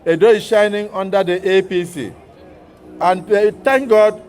Edo is shining under the APC. And thank God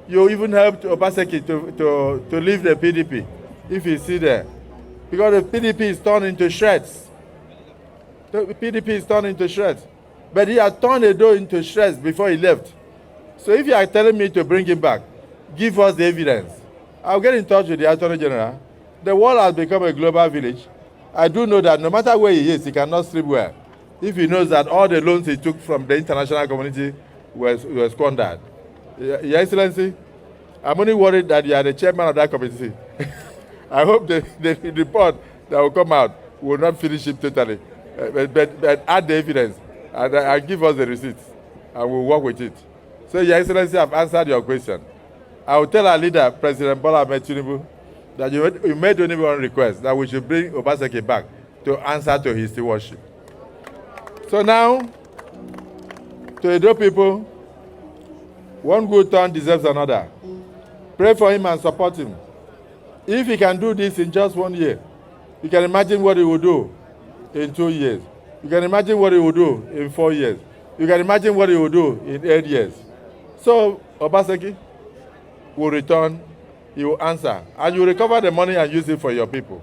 you even helped Obaseki to leave the PDP, if you see there. Because the PDP is turned into shreds. The PDP is turned into shreds. But he had turned Edo into shreds before he left. So if you are telling me to bring him back, give us the evidence. I'll get in touch with the Attorney General. The world has become a global village. I do know that no matter where he is, he cannot sleep well if he knows that all the loans he took from the international community were squandered. Your Excellency, I'm only worried that you are the chairman of that committee. I hope the report that will come out will not finish it totally, but add the evidence and give us the receipts, and we'll work with it. So, Your Excellency, I've answered your question. I will tell our leader, President Bola Ahmed Tinubu, that you made only one request, that we should bring Obaseki back to answer to his stewardship. So now, to Edo people, one good turn deserves another. Pray for him and support him. If he can do this in just 1 year, you can imagine what he will do in 2 years. You can imagine what he will do in 4 years. You can imagine what he will do in 8 years. So, Obaseki will return, he will answer, and you will recover the money and use it for your people.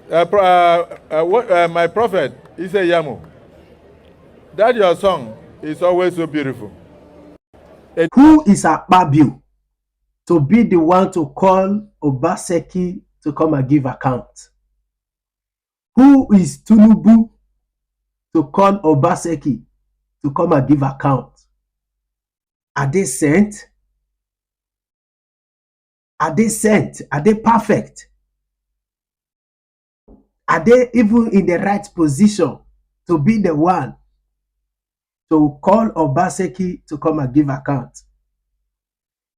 My prophet, he said, Yamu, that your song is always so beautiful. Who is Akpabio to be the one to call Obaseki to come and give account? Who is Tinubu to call Obaseki to come and give account? Are they sent? Are they sent? Are they perfect? Are they even in the right position to be the one to call Obaseki to come and give account?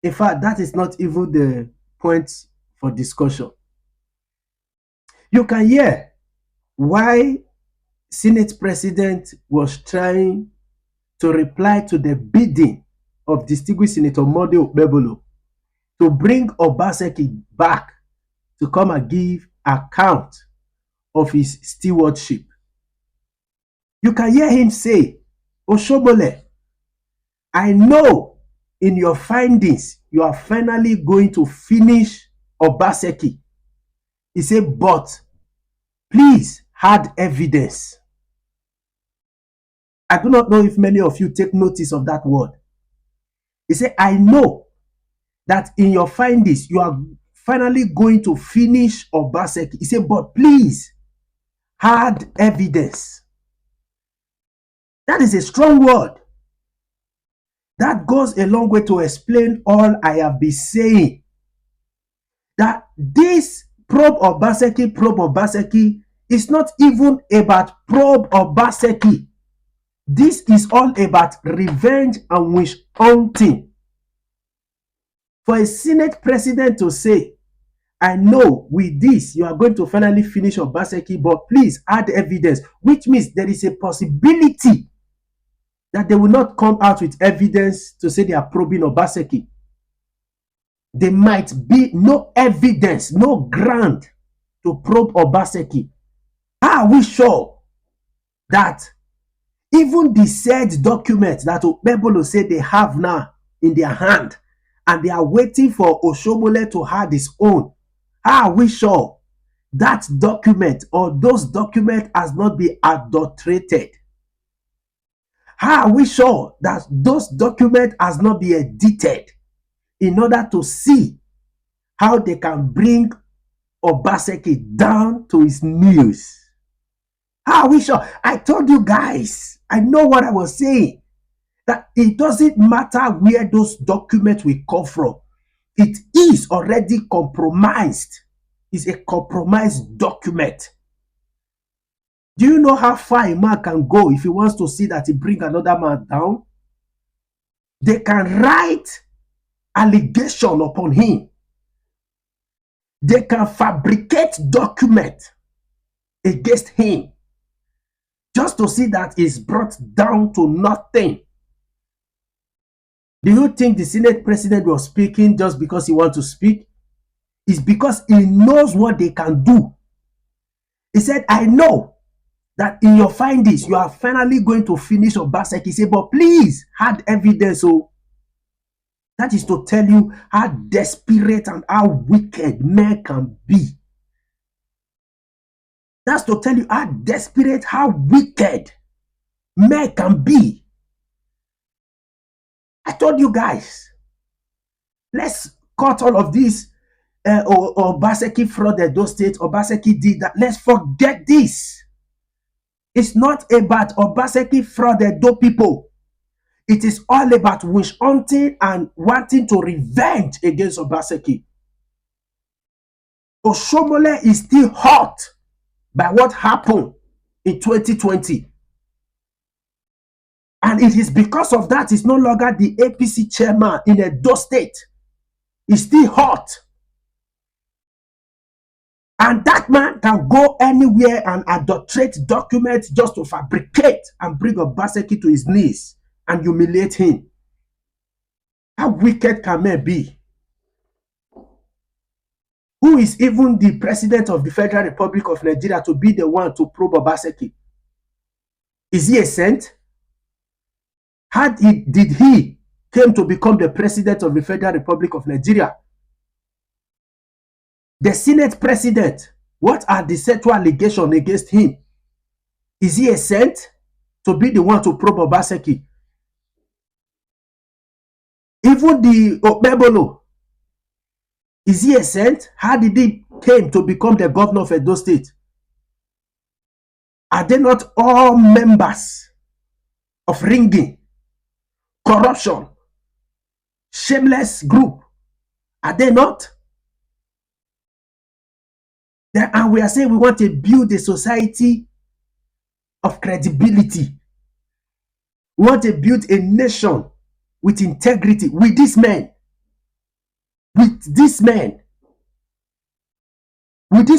In fact, that is not even the point for discussion. You can hear why Senate President was trying to reply to the bidding of distinguished Senator Okpebholo to bring Obaseki back to come and give account of his stewardship. You can hear him say, Oshiomhole, I know in your findings you are finally going to finish Obaseki. He said, but please add evidence. I do not know if many of you take notice of that word. He said, I know that in your findings you are finally going to finish Obaseki. He said, but please add evidence. That is a strong word. That goes a long way to explain all I have been saying. That this probe Obaseki is not even about probe Obaseki. This is all about revenge and witch hunting. For a Senate president to say, I know with this you are going to finally finish Obaseki, but please add evidence, which means there is a possibility that they will not come out with evidence to say they are probing Obaseki. There might be no evidence, no ground to probe Obaseki. How are we sure that even the said documents that Okpebholo said they have now in their hand and they are waiting for Oshiomhole to have his own, how are we sure that document or those documents has not been adulterated? How are we sure that those documents has not been edited in order to see how they can bring Obaseki down to his knees? How are we sure? I told you guys, I know what I was saying, that it doesn't matter where those documents will come from. It is already compromised. It's a compromised document. Do you know how far a man can go if he wants to see that he bring another man down? They can write allegation upon him. They can fabricate document against him just to see that he's brought down to nothing. Do you think the Senate president was speaking just because he wants to speak? It's because he knows what they can do. He said, I know that in your findings, you are finally going to finish Obaseki. He said, but please, hard evidence. So that is to tell you how desperate and how wicked men can be. That's to tell you how desperate, how wicked men can be. I told you guys, let's cut all of this. Obaseki frauded those states. Obaseki did that. Let's forget this. It's not about Obaseki frauded those people. It is all about witch hunting and wanting to revenge against Obaseki. Oshiomhole is still hot by what happened in 2020. And it is because of that he's no longer the APC chairman in Edo State. He's still hot. And that man can go anywhere and adulterate documents just to fabricate and bring Obaseki to his knees and humiliate him. How wicked can men be? Who is even the president of the Federal Republic of Nigeria to be the one to probe Obaseki? Is he a saint? Did he came to become the president of the Federal Republic of Nigeria? The Senate president, what are the sexual allegations against him? Is he a saint to be the one to probe Obaseki? Even the Okpebholo, is he a saint? How did he came to become the governor of Edo State? Are they not all members of ringing, corruption, shameless group? Are they not? And we are saying we want to build a society of credibility. We want to build a nation with integrity, with these men, with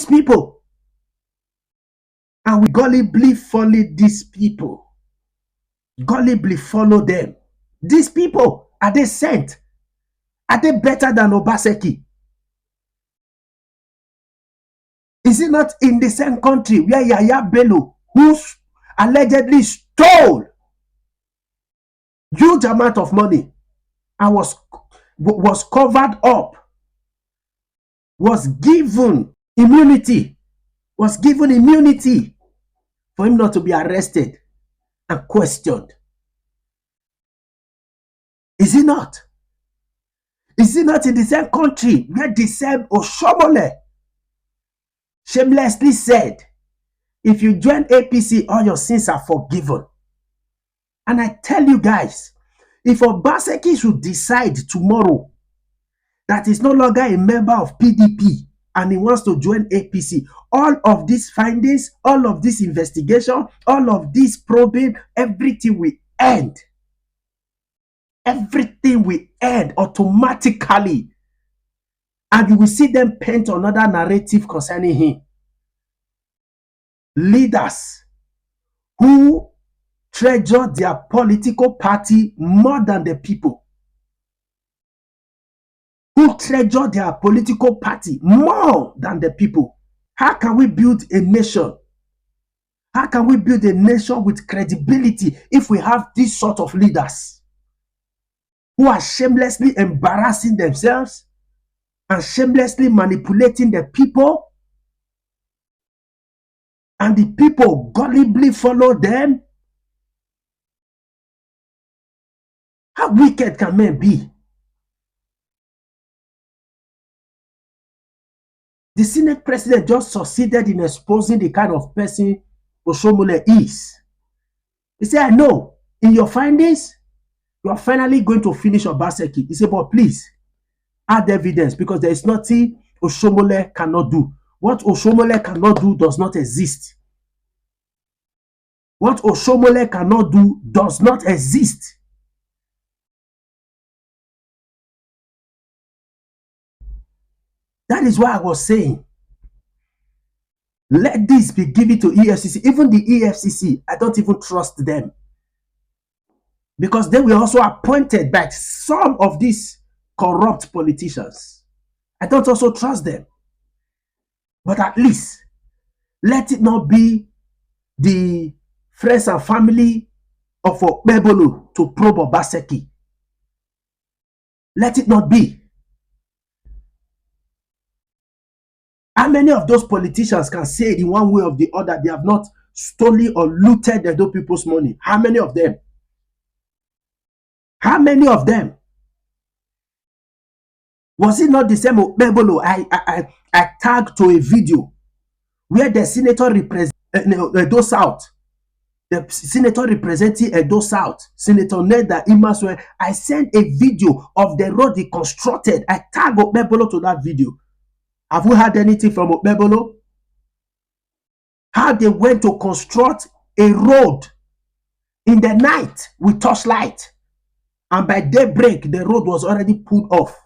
people. And we gullibly follow these people. Gullibly follow them. These people, are they sent? Are they better than Obaseki? Is it not in the same country where Yaya Bello, who allegedly stole huge amount of money and was covered up, was given immunity for him not to be arrested and questioned? Is it not? Is it not in the same country where the same Oshiomhole shamelessly said, if you join APC, all your sins are forgiven? And I tell you guys, if Obaseki should decide tomorrow that he's no longer a member of PDP and he wants to join APC, all of these findings, all of this investigation, all of this probing, everything will end. Everything will end automatically. And you will see them paint another narrative concerning him. Leaders who treasure their political party more than the people. Who treasure their political party more than the people. How can we build a nation? How can we build a nation with credibility if we have this sort of leaders who are shamelessly embarrassing themselves and shamelessly manipulating the people, and the people gullibly follow them? How wicked can men be? The Senate president just succeeded in exposing the kind of person Oshiomhole is. He said, I know, in your findings, you are finally going to finish Obaseki. He said, but please, add evidence, because there is nothing Oshiomhole cannot do. What Oshiomhole cannot do does not exist. What Oshiomhole cannot do does not exist. That is why I was saying, let this be given to EFCC. Even the EFCC, I don't even trust them, because they were also appointed by some of these corrupt politicians. I don't also trust them. But at least, let it not be the friends and family of Okpebholo to probe Obaseki. Let it not be. How many of those politicians can say in one way or the other they have not stolen or looted the Edo people's money? How many of them? How many of them? Was it not the same Okpebholo I tagged to a video where the senator represents Edo South, the senator representing Edo South, Senator Neda Imaswe? I sent a video of the road he constructed. I tagged Okpebholo to that video. Have we heard anything from Okpebholo? How they went to construct a road in the night with torchlight, and by daybreak the road was already pulled off,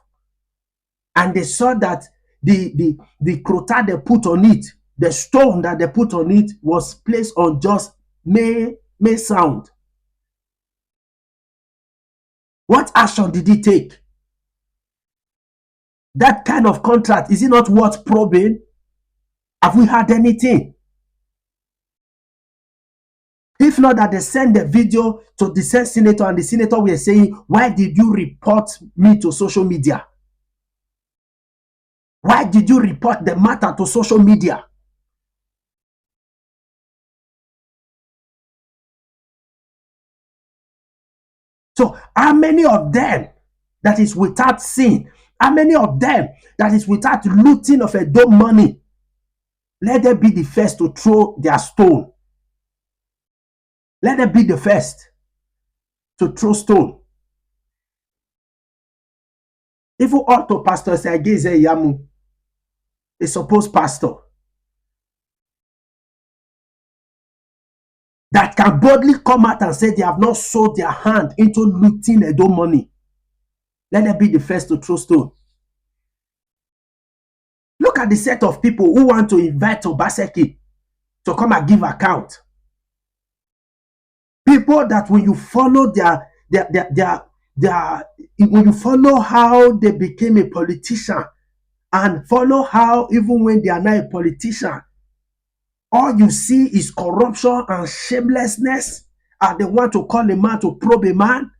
and they saw that the crota they put on it, the stone that they put on it, was placed on just May Sound. What action did he take? That kind of contract, is it not worth probing? Have we heard anything? If not that they send the video to the same senator, and the senator were saying, why did you report me to social media? Why did you report the matter to social media? So how many of them that is without sin? How many of them that is without looting of Edo money? Let them be the first to throw their stone. Let them be the first to throw stone. Even Otto Pastor Sageze Yamu, a supposed pastor, that can boldly come out and say they have not sold their hand into looting Edo money. Let them be the first to throw stone. Look at the set of people who want to invite Obaseki to come and give account. People that when you follow when you follow how they became a politician, and follow how even when they are not a politician, all you see is corruption and shamelessness, and they want to call a man to probe a man.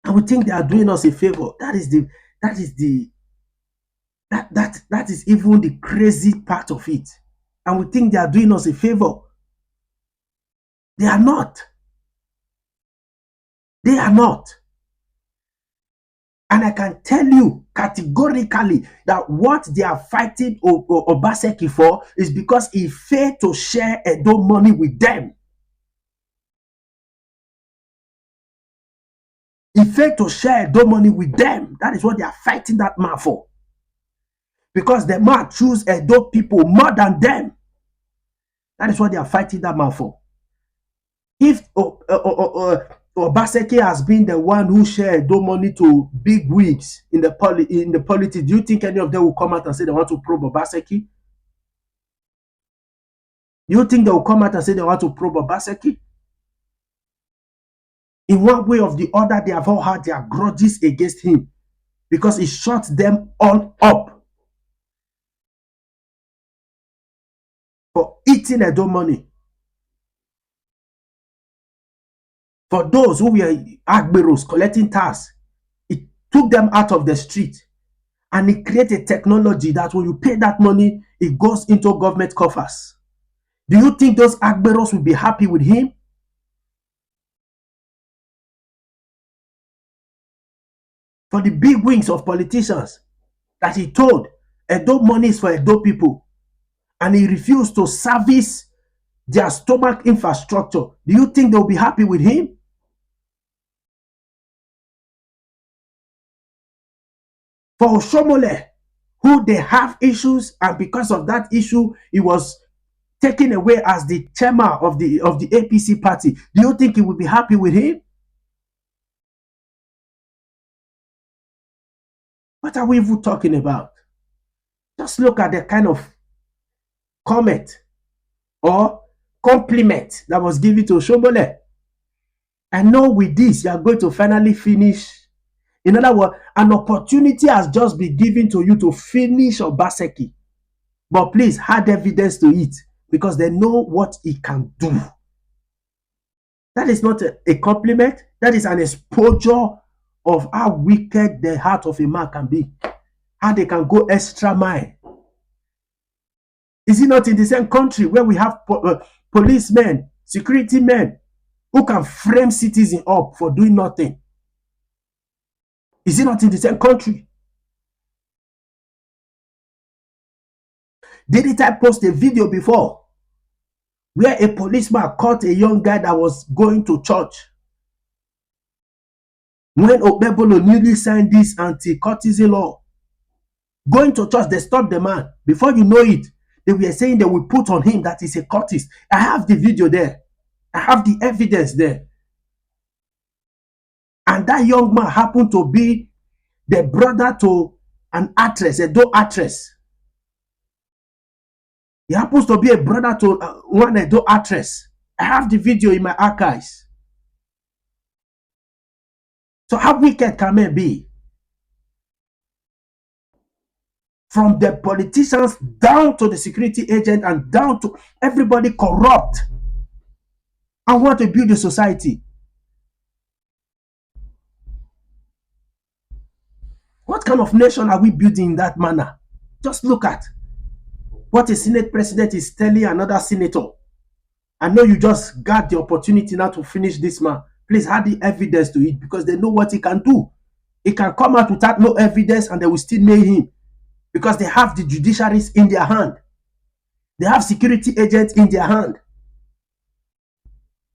And we think they are doing us a favor. That is even the crazy part of it. And we think they are doing us a favor. They are not. They are not. And I can tell you categorically that what they are fighting Obaseki for is because he failed to share Edo money with them. He failed to share Edo money with them. That is what they are fighting that man for. Because the man choose Edo people more than them. That is what they are fighting that man for. If Obaseki has been the one who shared Edo money to big wigs in the politics, do you think any of them will come out and say they want to probe Obaseki? Do you think they will come out and say they want to probe Obaseki? In one way or the other, they have all had their grudges against him because he shut them all up for eating Edo money. For those who were Agberos collecting tax, it took them out of the street, and it created technology that when you pay that money, it goes into government coffers. Do you think those Agberos will be happy with him? For the big wings of politicians that he told Edo money is for Edo people, and he refused to service their stomach infrastructure, do you think they'll be happy with him? For Oshiomhole, who they have issues, and because of that issue, he was taken away as the chairman of the APC party, do you think he will be happy with him? What are we even talking about? Just look at the kind of comment or compliment that was given to Oshiomhole. I know with this, you are going to finally finish In other words, an opportunity has just been given to you to finish Obaseki. But please, hard evidence to it because they know what it can do. That is not a compliment. That is an exposure of how wicked the heart of a man can be. How they can go extra mile. Is it not in the same country where we have policemen, security men who can frame citizens up for doing nothing? Is it not in the same country? Didn't I post a video before where a policeman caught a young guy that was going to church? When Okpebholo newly signed this anti-courtesy law, going to church, they stopped the man. Before you know it, they were saying they will put on him that he's a courtist. I have the video there. I have the evidence there. And that young man happened to be the brother to an actress, a dope actress. He happens to be a brother to one dope actress. I have the video in my archives. So how wicked can men be? From the politicians down to the security agent and down to everybody corrupt and want to build a society. What kind of nation are we building in that manner? Just look at what a Senate president is telling another senator. I know you just got the opportunity now to finish this man. Please add the evidence to it because they know what he can do. He can come out without no evidence and they will still nail him because they have the judiciaries in their hand. They have security agents in their hand.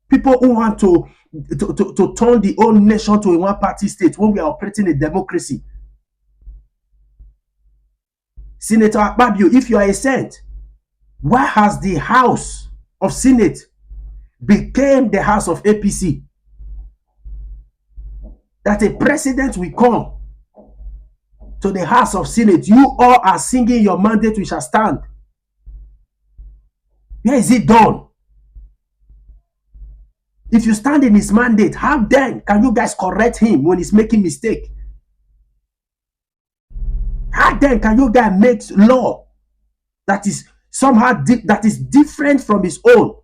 People who want to turn the whole nation to a one-party state when we are operating a democracy. Senator Akpabio, if you are a saint, why has the House of Senate became the House of APC? That a president will come to the House of Senate. You all are singing your mandate, we shall stand. Where is it done? If you stand in his mandate, how then can you guys correct him when he's making mistake? How then can you guys make law that is somehow that is different from his own,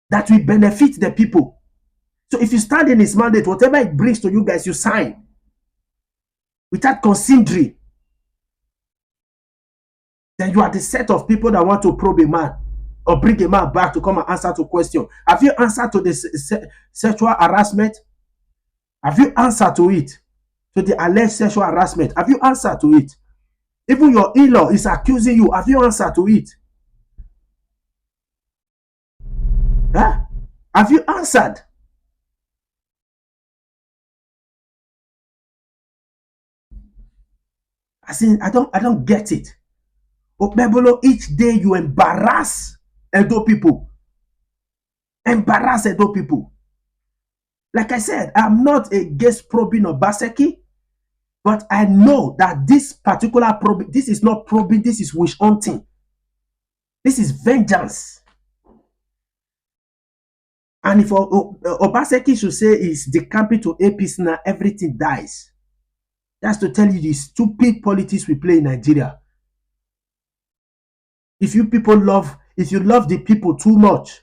that will benefit the people? So if you stand in his mandate, whatever it brings to you guys, you sign without considering. Then you are the set of people that want to probe a man or bring a man back to come and answer to question. Have you answered to the sexual harassment? Have you answered to it? To the alleged sexual harassment? Have you answered to it? Even your in-law is accusing you. Have you answered to it? Huh? Have you answered? I don't get it. Okpebholo, each day you embarrass Edo people. Embarrass Edo people. Like I said, I'm not against probing Obaseki, but I know that this particular probing, this is not probing, this is wish hunting. This is vengeance. And if Obaseki should say is decamping to APC now, everything dies. That's to tell you the stupid politics we play in Nigeria. If you love the people too much,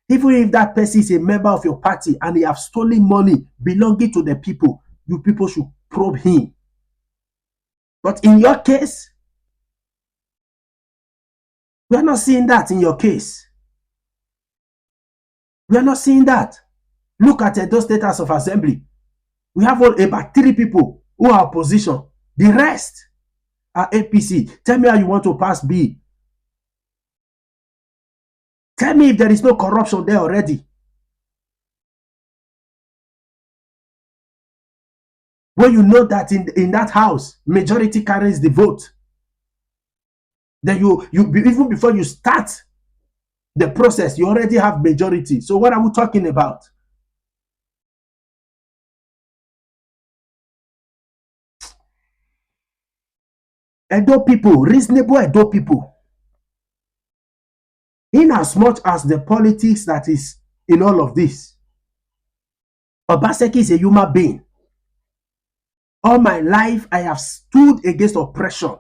even if that person is a member of your party and he have stolen money belonging to the people, you people should probe him. But in your case, we are not seeing that in your case. We are not seeing that. Look at Edo State House of Assembly. We have about 3 people who are opposition. The rest are APC. Tell me how you want to pass bill. Tell me if there is no corruption there already. When you know that in that house, majority carries the vote. Then you even before you start the process, you already have majority. So what are we talking about? Edo people, reasonable Edo people. In as much as the politics that is in all of this, Obaseki is a human being. All my life, I have stood against oppression.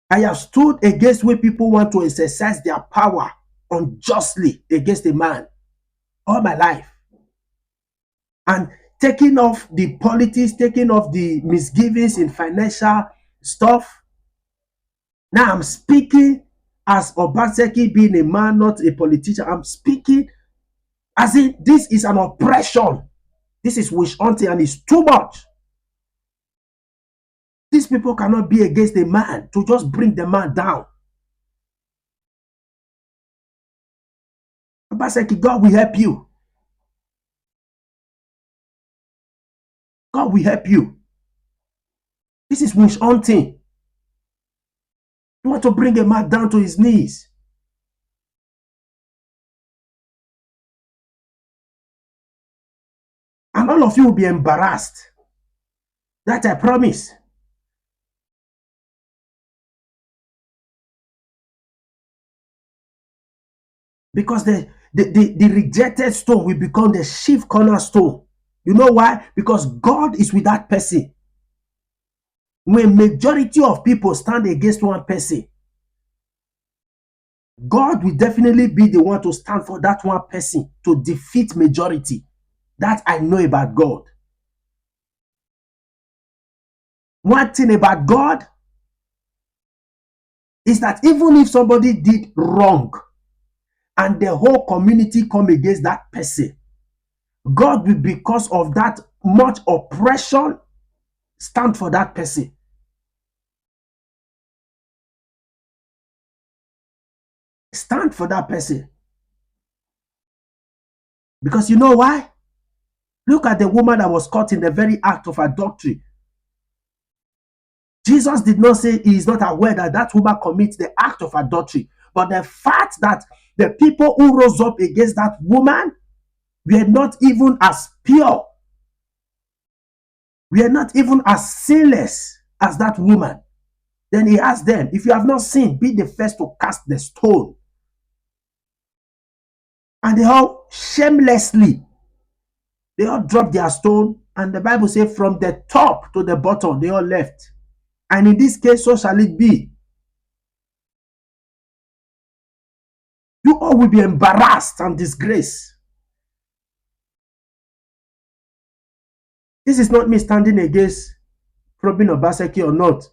I have stood against where people want to exercise their power unjustly against a man. All my life. And taking off the politics, taking off the misgivings in financial stuff. Now I'm speaking as Obaseki, being a man, not a politician. I'm speaking as if this is an oppression. This is witch hunting and it's too much. These people cannot be against a man to just bring the man down. Obaseki, God will help you. God will help you. This is witch hunting. You want to bring a man down to his knees. And all of you will be embarrassed. That I promise. Because the rejected stone will become the chief cornerstone. You know why? Because God is with that person. When majority of people stand against one person, God will definitely be the one to stand for that one person to defeat majority. That I know about God. One thing about God is that even if somebody did wrong and the whole community come against that person, God will, because of that much oppression, stand for that person. Stand for that person. Because you know why? Look at the woman that was caught in the very act of adultery. Jesus did not say he is not aware that that woman commits the act of adultery. But the fact that the people who rose up against that woman were not even as pure, were not even as sinless as that woman. Then he asked them, if you have not sinned, be the first to cast the stone. And they all shamelessly, they all dropped their stone. And the Bible says from the top to the bottom, they all left. And in this case, so shall it be. You all will be embarrassed and disgraced. This is not me standing against probing Obaseki or not.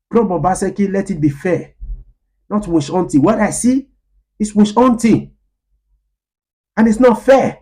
Probe Obaseki, let it be fair. Not witch hunting. What I see is witch hunting. And it's not fair.